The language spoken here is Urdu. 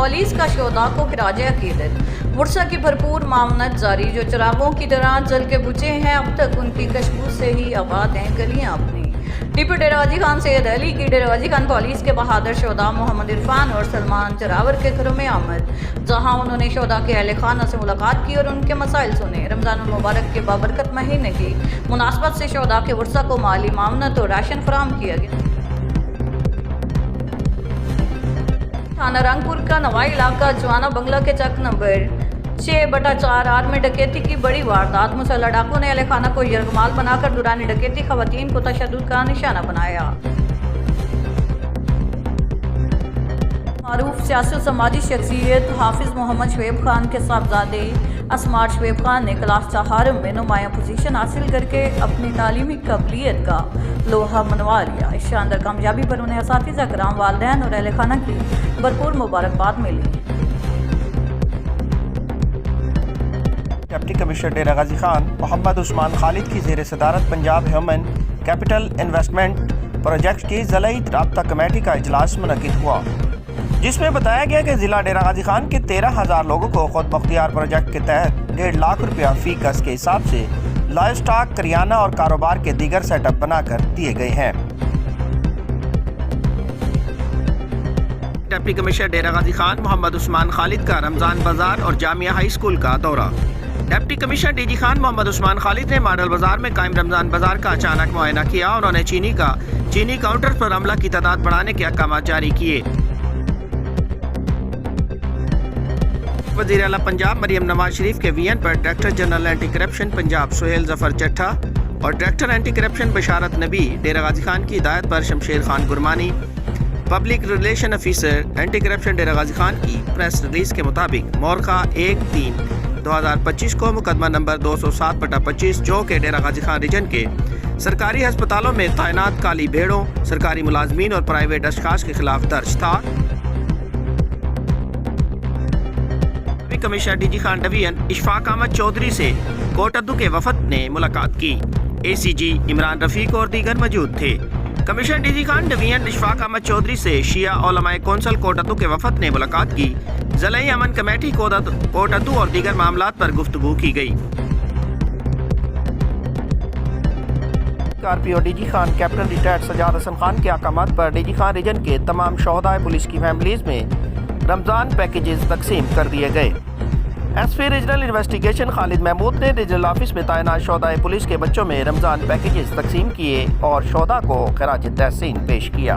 پولیس کا شہداء کو خراج عقیدت۔ ورثہ کی بھرپور معاونت جاری، جو چراغوں کی طرح جل کے بجھے ہیں، اب تک ان کی خوشبو سے ہی آباد ہیں گلیاں اپنی۔ ڈپٹی ڈیرہ غازی خان سید علی کی ڈیرہ غازی خان پولیس کے بہادر شہداء محمد عرفان اور سلمان چراور کے گھروں میں آمد، جہاں انہوں نے شہداء کے اہل خانہ سے ملاقات کی اور ان کے مسائل سنے۔ رمضان المبارک کے بابرکت مہینے کی مناسبت سے شہداء کے ورثہ کو مالی معاونت اور راشن فراہم کیا گیا۔ تھانہ رنگپور کا نوائی علاقہ جوانا بنگلہ کے چک نمبر 6/4 میں ڈکیتی کی بڑی واردات۔ مسلح ڈاکو نے اہل خانہ کو یرغمال بنا کر دوران ڈکیتی خواتین کو تشدد کا نشانہ بنایا۔ معروف سیاسی و سماجی شخصیت حافظ محمد شعیب خان کے صاحبزادے اسمار شعیب خان نے کلاس 4 میں نمایاں پوزیشن حاصل کر کے اپنی تعلیمی قابلیت کا لوہا منوا لیا۔ اس شاندار کامیابی پر انہیں اساتذہ کرام، والدین اور اہل خانہ کی بھرپور مبارکباد ملی۔ ڈپٹی کمشنر ڈیرہ غازی خان محمد عثمان خالد کی زیر صدارت Punjab human capital investment project کی ضلعی رابطہ کمیٹی کا اجلاس منعقد ہوا، جس میں بتایا گیا کہ ضلع ڈیرہ غازی خان کے 13,000 لوگوں کو خود مختار پروجیکٹ کے تحت 1.5 لاکھ روپیہ فی گز کے حساب سے لائف سٹاک، کریانہ اور کاروبار کے دیگر سیٹ اپ بنا کر دیے گئے ہیں۔ ڈپٹی کمشنر ڈیرہ غازی خان محمد عثمان خالد کا رمضان بازار اور جامعہ ہائی اسکول کا دورہ۔ Deputy commissioner D G Khan Muhammad Usman Khalid نے ماڈل بازار میں قائم رمضان بازار کا اچانک معائنہ کیا۔ انہوں نے چینی کاؤنٹر پر عملہ کی تعداد بڑھانے کے احکامات جاری کیے۔ وزیر اعلیٰ پنجاب مریم نواز شریف کے وی این پر director general anti corruption Punjab Sohail Zafar Chattha اور ڈائریکٹر اینٹی کرپشن بشارت نبی ڈیرہ غازی خان کی ہدایت پر Shamsher Khan Gurmani, public relation officer anti corruption Dera Ghazi Khan کی پریس ریلیز کے مطابق مورخہ 1/3/2025 کو مقدمہ نمبر 207/25 جو کہ ڈیرہ غازی خان ریجن کے سرکاری ہسپتالوں میں تعینات کالی بھیڑوں، سرکاری ملازمین اور پرائیویٹ اشخاص کے خلاف درج تھا۔ Commissioner D G Khan division Ashfaq Ahmed Chaudhry سے کوٹ ادو کے وفد نے ملاقات کی۔ اے سی جی عمران رفیق اور دیگر موجود تھے۔ Commissioner D G Khan division Ashfaq Ahmed Chaudhry سے شیعہ علماء کونسل کوٹ ادو کے وفد نے ملاقات کی۔ ضلعی امن کمیٹی کوٹ ادو اور دیگر معاملات پر گفتگو کی گئی۔ R P O D G Khan captain retired Sajjad Hassan Khan کے احکامات پر ڈی جی خان ریجن کے تمام شہداء پولیس کی فیملیز میں رمضان پیکیجز تقسیم کر دیے گئے۔ ایس پی ریجنل انویسٹیگیشن خالد محمود نے ریجنل آفس میں تعینات شہداء پولیس کے بچوں میں رمضان پیکیجز تقسیم کیے اور شہداء کو خراج تحسین پیش کیا۔